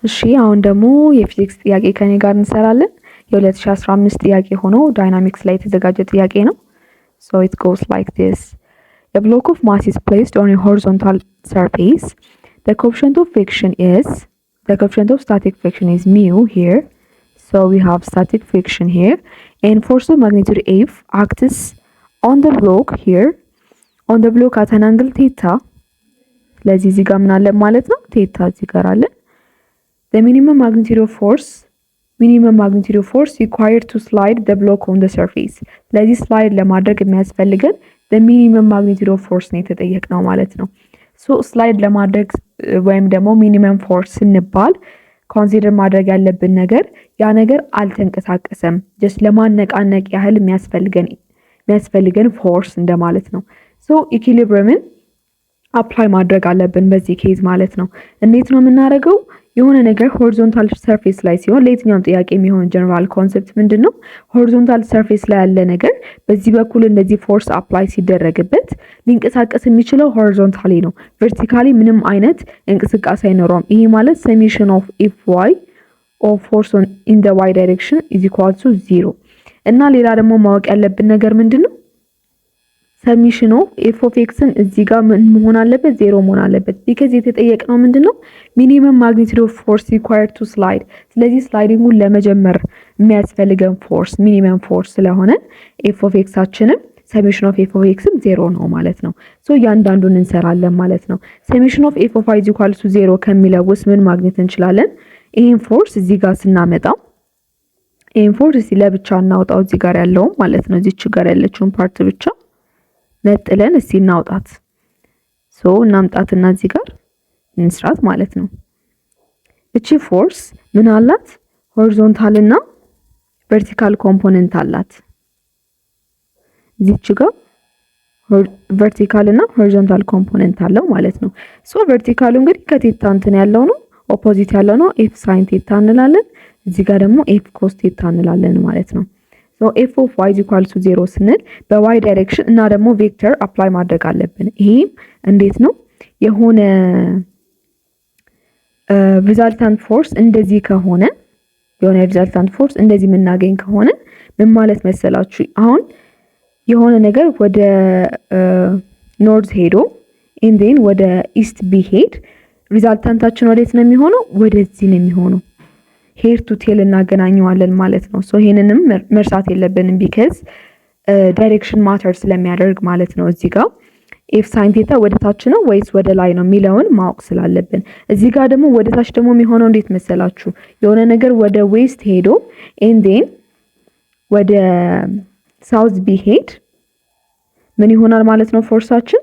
እሺ አሁን ደግሞ የፊዚክስ ጥያቄ ከኔ ጋር እንሰራለን። የ2015 ጥያቄ ሆኖ ዳይናሚክስ ላይ የተዘጋጀ ጥያቄ ነው። So it goes like this. A block of mass is placed on a horizontal surface. The coefficient of static friction is mu here. So we have static friction here. And force of magnitude F acts on the block here. On the block at an angle theta. ስለዚህ እዚህ ጋር ምን አለ ማለት ነው? ቴታ እዚህ ጋር አለ። The minimum magnitude of force required to slide the block on the surface. ስለዚህ ስላይድ ለማድረግ የሚያስፈልገን the minimum magnitude of force ነው የተጠየቅነው ማለት ነው። ሶ ስላይድ ለማድረግ ወይም ደግሞ ሚኒመም ፎርስ ስንባል ኮንሲደር ማድረግ ያለብን ነገር ያ ነገር አልተንቀሳቀሰም ጀስት ለማነቃነቅ ያህል የሚያስፈልገን ፎርስ እንደማለት ነው። ሶ ኢኩሊብሪየምን አፕላይ ማድረግ አለብን በዚህ ኬዝ ማለት ነው። እንዴት ነው የምናደርገው? የሆነ ነገር ሆሪዞንታል ሰርፌስ ላይ ሲሆን ለየትኛውም ጥያቄ የሚሆን ጀነራል ኮንሰፕት ምንድነው? ሆሪዞንታል ሰርፌስ ላይ ያለ ነገር በዚህ በኩል እንደዚህ ፎርስ አፕላይ ሲደረግበት ሊንቀሳቀስ የሚችለው ሆሪዞንታሊ ነው። ቨርቲካሊ ምንም አይነት እንቅስቃሴ አይኖረውም። ይሄ ማለት ሰሜሽን ኦፍ ኤፍ ዋይ ኦፍ ፎርስ ኢን ዘ ዋይ ዳይሬክሽን ኢዝ ኢኳል ቱ 0 እና ሌላ ደግሞ ማወቅ ያለብን ነገር ምንድነው? ሰሚሽን ኦፍ ኤፍ ኦፍ ኤክስን እዚህ ጋር ምን መሆን አለበት? 0 መሆን አለበት። ቢካዝ የተጠየቅነው ምንድነው? ሚኒመም ማግኒቲዩድ ኦፍ ፎርስ ሪኳየርድ ቱ ስላይድ። ስለዚህ ስላይዲንጉን ለመጀመር የሚያስፈልገን ፎርስ ሚኒመም ፎርስ ስለሆነ ኤፍ ኦፍ ኤክሳችንም ሰሚሽን ኦፍ ኤፍ ኦፍ ኤክስም 0 ነው ማለት ነው። ሶ እያንዳንዱን እንሰራለን ማለት ነው። ሰሚሽን ኦፍ ኤፍ ኦፍ ዋይ ኢዝ ኢኳል ቱ 0 ከሚለው ውስጥ ምን ማግኘት እንችላለን? ይሄን ፎርስ እዚህ ጋር ስናመጣው ይሄን ፎርስ እዚህ ለብቻ እናውጣው እዚህ ጋር ያለውን ማለት ነው። እዚች ጋር ያለችውን ፓርት ብቻ ነጥለን እስቲ እናውጣት። ሶ እናምጣትና እዚህ ጋር እንስራት ማለት ነው። እቺ ፎርስ ምን አላት? ሆሪዞንታል እና ቨርቲካል ኮምፖነንት አላት። እዚች ጋር ቨርቲካል እና ሆሪዞንታል ኮምፖነንት አለው ማለት ነው። ሶ ቨርቲካሉ እንግዲህ ከቴታ እንትን ያለው ነው፣ ኦፖዚት ያለው ነው። ኤፍ ሳይን ቴታ እንላለን። እዚህ ጋር ደግሞ ኤፍ ኮስ ቴታ እንላለን ማለት ነው። ሶ ኤፍ ኦፍ ዋይ ኢዝ ኢኳል ቱ 0 ስንል በዋይ ዳይሬክሽን እና ደግሞ ቬክተር አፕላይ ማድረግ አለብን። ይሄም እንዴት ነው? የሆነ ሪዛልታንት ፎርስ እንደዚህ ከሆነ የሆነ ሪዛልታንት ፎርስ እንደዚህ የምናገኝ ከሆነ ምን ማለት መሰላችሁ? አሁን የሆነ ነገር ወደ ኖርዝ ሄዶ ኢንዴን ወደ ኢስት ቢሄድ ሪዛልታንታችን ወዴት ነው የሚሆነው? ወደዚህ ነው የሚሆነው። ሄር ቱ ቴል እናገናኘዋለን ማለት ነው። ሶ ይሄንንም መርሳት የለብንም ቢካዝ ዳይሬክሽን ማተር ስለሚያደርግ ማለት ነው። እዚህ ጋር ኤፍ ሳይን ቴታ ወደ ታች ነው ወይስ ወደ ላይ ነው የሚለውን ማወቅ ስላለብን፣ እዚህ ጋር ደግሞ ወደ ታች ደግሞ የሚሆነው እንዴት መሰላችሁ? የሆነ ነገር ወደ ዌስት ሄዶ ኤንዴን ወደ ሳውዝ ቢሄድ ምን ይሆናል ማለት ነው? ፎርሳችን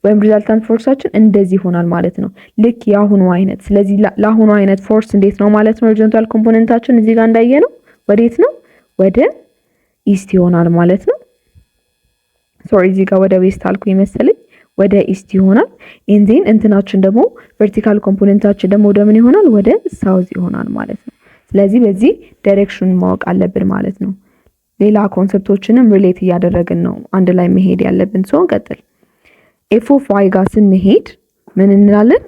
ወይም ሪዛልታንት ፎርሳችን እንደዚህ ይሆናል ማለት ነው። ልክ የአሁኑ አይነት። ስለዚህ ለአሁኑ አይነት ፎርስ እንዴት ነው ማለት ነው? ሆሪዞንታል ኮምፖነንታችን እዚህ ጋር እንዳየ ነው ወዴት ነው? ወደ ኢስት ይሆናል ማለት ነው። ሶሪ እዚህ ጋር ወደ ዌስት አልኩ ይመስለኝ፣ ወደ ኢስት ይሆናል። ኢንዜን እንትናችን ደግሞ ቨርቲካል ኮምፖነንታችን ደግሞ ወደ ምን ይሆናል? ወደ ሳውዝ ይሆናል ማለት ነው። ስለዚህ በዚህ ዳይሬክሽን ማወቅ አለብን ማለት ነው። ሌላ ኮንሰፕቶችንም ሪሌት እያደረግን ነው አንድ ላይ መሄድ ያለብን። ሰው እንቀጥል። ኤፍ ኦፍ ዋይ ጋር ስንሄድ ምን እንላለን?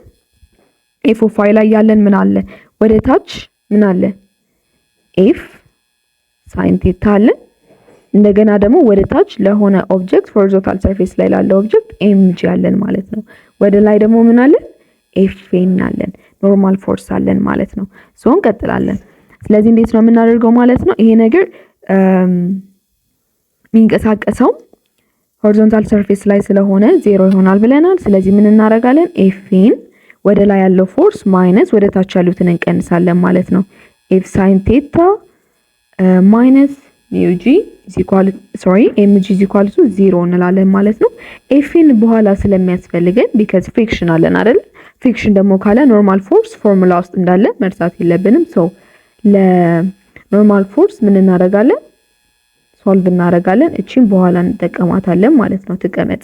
ኤፍ ኦፍ ዋይ ላይ ያለን ምን አለ? ወደ ታች ምን አለ? ኤፍ ሳይን ቴታ አለ። እንደገና ደግሞ ወደ ታች ለሆነ ኦብጀክት ሆሪዞንታል ሰርፌስ ላይ ላለ ኦብጀክት ኤምጂ አለን ማለት ነው። ወደ ላይ ደግሞ ምን አለን? ኤፍ ኤን አለን። ኖርማል ፎርስ አለን ማለት ነው። ሶ እንቀጥላለን። ስለዚህ እንዴት ነው የምናደርገው ማለት ነው? ይሄ ነገር የሚንቀሳቀሰው ሆሪዞንታል ሰርፌስ ላይ ስለሆነ 0 ይሆናል ብለናል። ስለዚህ ምን እናደርጋለን? ኤፍን ወደ ላይ ያለው ፎርስ ማይነስ ወደ ታች ያሉትን እንቀንሳለን ማለት ነው። ኤፍ ሳይን ቴታ ማይነስ ሚውጂ ኤምጂ ኢዝ ኢኳል ቱ 0 እንላለን ማለት ነው። ኤፍን በኋላ ስለሚያስፈልገን ቢካዝ ፍሪክሽን አለን አይደል? ፍሪክሽን ደግሞ ካለ ኖርማል ፎርስ ፎርሙላ ውስጥ እንዳለ መርሳት የለብንም። ሶ ለኖርማል ፎርስ ምን እናደርጋለን? ሶልቭ እናደርጋለን። እቺን በኋላ እንጠቀማታለን ማለት ነው። ትቀመጥ።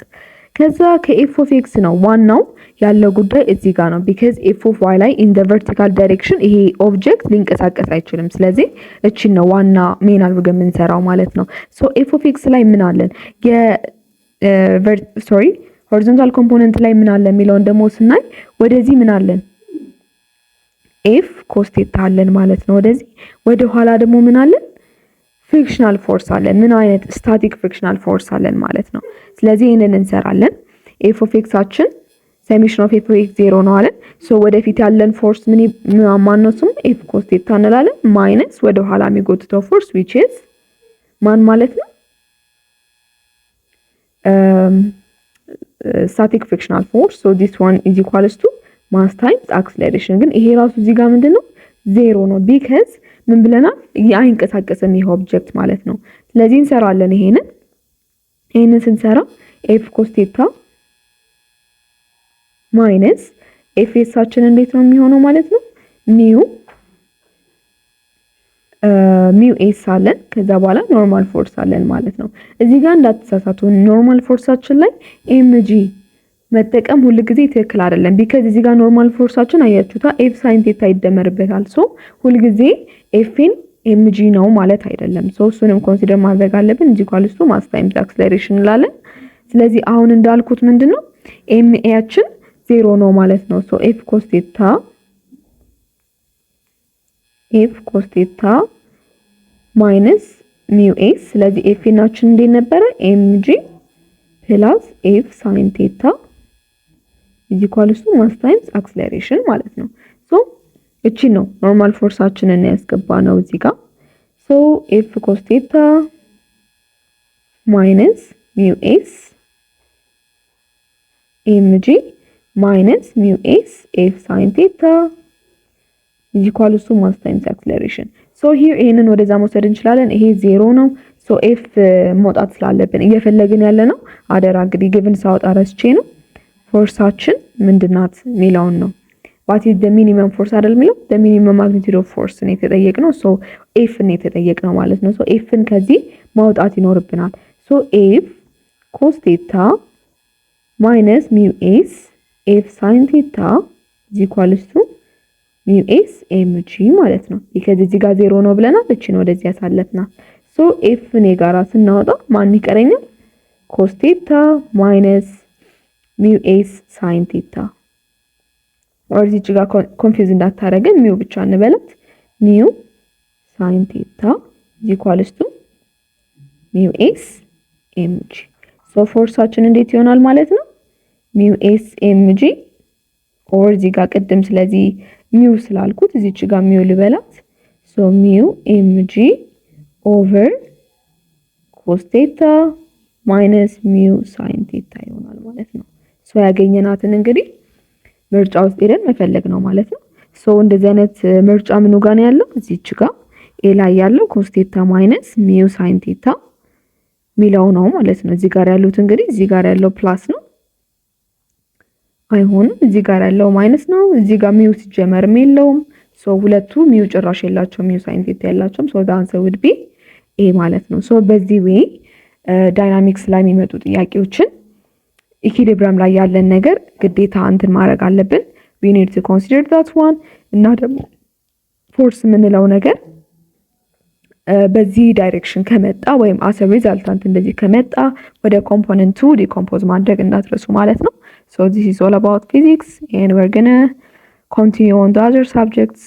ከዛ ከኤፍ ኦፍ ኤክስ ነው ዋናው ያለው ጉዳይ እዚህ ጋር ነው። ቢካዝ ኤፍ ኦፍ ዋይ ላይ ኢን ዘ ቨርቲካል ዳይሬክሽን ይሄ ኦብጀክት ሊንቀሳቀስ አይችልም። ስለዚህ እቺን ነው ዋና ሜን አድርገን የምንሰራው ማለት ነው። ሶ ኤፍ ኦፍ ኤክስ ላይ ምን አለን? ሆሪዞንታል ኮምፖነንት ላይ ምን አለ የሚለውን ደግሞ ስናይ ወደዚህ ምን አለን? ኤፍ ኮስ ቴታ አለን ማለት ነው። ወደ ኋላ ደግሞ ምን አለን? ፍሪክሽናል ፎርስ አለን። ምን አይነት? ስታቲክ ፍሪክሽናል ፎርስ አለን ማለት ነው። ስለዚህ ይህንን እንሰራለን። ኤፍ ኦፍ ኤክሳችን ሰሜሽን ኦፍ ኤፍ ኦፍ ኤክስ 0 ነው አለን። ሶ ወደፊት ያለን ፎርስ ማነው? ስሙ ኤፍ ኮስ ቴታ እንላለን። ማይነስ ወደ ኋላ የሚጎትተው ፎርስ ዊች ኢዝ ማን ማለት ነው? ስታቲክ ፍሪክሽናል ፎርስ። ሶ ዲስ ዋን ኢዝ ኢኳልስ ቱ ማስ ታይምስ አክስለሬሽን። ግን ይሄ ራሱ እዚህ ጋር ምንድነው? 0 ነው። ቢካዝ ምን ብለናል? አይንቀሳቀስም ይሄ ኦብጀክት ማለት ነው። ስለዚህ እንሰራለን ይሄንን ስንሰራ ኤፍ ኮስ ቴታ ማይነስ ኤፍ ኤሳችን እንዴት ነው የሚሆነው ማለት ነው? ሚው ኤስ አለን። ከዛ በኋላ ኖርማል ፎርስ አለን ማለት ነው። እዚህ ጋር እንዳትሳሳቱ፣ ኖርማል ፎርሳችን ላይ ኤምጂ መጠቀም ሁሉ ጊዜ ትክክል አይደለም። ቢካዝ እዚህ ጋር ኖርማል ፎርሳችን አያችሁታ ኤፍ ሳይን ቴታ ይደመርበታል። ሶ ሁሉ ጊዜ ኤፍን ኤምጂ ነው ማለት አይደለም። ሶ እሱንም ኮንሲደር ማድረግ አለብን። እዚህ ኳልስቱ ማስ ታይምስ አክሰለሬሽን እንላለን። ስለዚህ አሁን እንዳልኩት ምንድነው ኤምኤያችን 0 ነው ማለት ነው። ሶ ኤፍ ኮስ ቴታ ማይነስ ሚው ኤስ። ስለዚህ ኤፍ ናችን እንዴት ነበረ? ኤምጂ ፕላስ ኤፍ ሳይን ቴታ ኢዝ ኢኳልስ ቱ ማስ ታይምስ አክሰለሬሽን ማለት ነው። ሶ እቺ ነው ኖርማል ፎርሳችንን ያስገባ ነው እዚህ ጋር። ሶ ኤፍ ኮስ ቴታ ማይነስ ሚው ኤስ ኤምጂ ማይነስ ሚው ኤስ ኤፍ ሳይን ቴታ ኢዝ ኢኳልስ ቱ ማስ ታይምስ አክሰለሬሽን። ሶ ሂር ይሄንን ወደዛ መውሰድ እንችላለን። ይሄ 0 ነው። ሶ ኤፍ መውጣት ስላለብን እየፈለግን ያለ ነው። አደራ እንግዲህ ጊቭን ሳወጣ ረስቼ ነው። ፎርሳችን ምንድናት የሚለውን ነው። ዋት ኢዝ ዘ ሚኒመም ፎርስ አይደል የሚለው ዘ ሚኒመም ማግኒቲዩድ ኦፍ ፎርስ ነው የተጠየቅነው። ሶ ኤፍ ነው የተጠየቅነው ማለት ነው። ሶ ኤፍን ከዚህ ማውጣት ይኖርብናል። ሶ ኤፍ ኮስ ቴታ ማይነስ ሚው ኤስ ኤፍ ሳይን ቴታ ኢዝ ኢኳልስ ቱ ሚው ኤስ ኤምጂ ማለት ነው። ቢካዝ እዚህ ጋር 0 ነው ብለናል። እቺን ወደዚህ ያሳለፍናል። ሶ ኤፍ ኔ ጋራ ስናወጣ ማን ይቀረኛል? ኮስ ቴታ ማይነስ ሚው ኤስ ሳይን ቴታ። ወርዚ እዚህ ጋር ኮንፊውዝ እንዳታረገን ሚው ብቻ እንበላት። ሚው ሳይን ቴታ ኢዝ ኢኳልስ ቱ ሚው ኤስ ኤምጂ። ሶ ፎርሳችን እንዴት ይሆናል ማለት ነው? ሚው ኤስ ኤምጂ ኦር እዚህ ጋር ቅድም ስለዚህ ሚው ስላልኩት እዚች ጋር ሚው ልበላት። ሶ ሚው ኤምጂ ኦቨር ኮስ ቴታ ማይነስ ሚው ሳይን ቴታ ይሆናል ማለት ነው። ሶ ያገኘናትን እንግዲህ ምርጫ ውስጥ ሄደን መፈለግ ነው ማለት ነው። ሶ እንደዚህ አይነት ምርጫ ምኑ ጋር ነው ያለው? እዚች ጋር ኤ ላይ ያለው ኮስ ቴታ ማይነስ ሚው ሳይን ቴታ ሚለው ነው ማለት ነው። እዚህ ጋር ያሉት እንግዲህ እዚህ ጋር ያለው ፕላስ ነው አይሆንም። እዚህ ጋር ያለው ማይነስ ነው። እዚህ ጋር ሚው ሲጀመርም የለውም። ሶ ሁለቱ ሚው ጭራሽ የላቸውም፣ ሚው ሳይን ቴታ የላቸውም። ሶ the answer would be ኤ ማለት ነው። ሶ በዚህ ዌይ ዳይናሚክስ ላይ የሚመጡ ጥያቄዎችን ኢኩሊብሪየም ላይ ያለን ነገር ግዴታ እንትን ማድረግ አለብን። we need to consider that one። እና ደግሞ ፎርስ የምንለው ነገር በዚህ ዳይሬክሽን ከመጣ ወይም as a resultant እንደዚህ ከመጣ ወደ ኮምፖነንቱ ዲኮምፖዝ ማድረግ እንዳትረሱ ማለት ነው። So this is all about physics and we're gonna continue on the other subjects.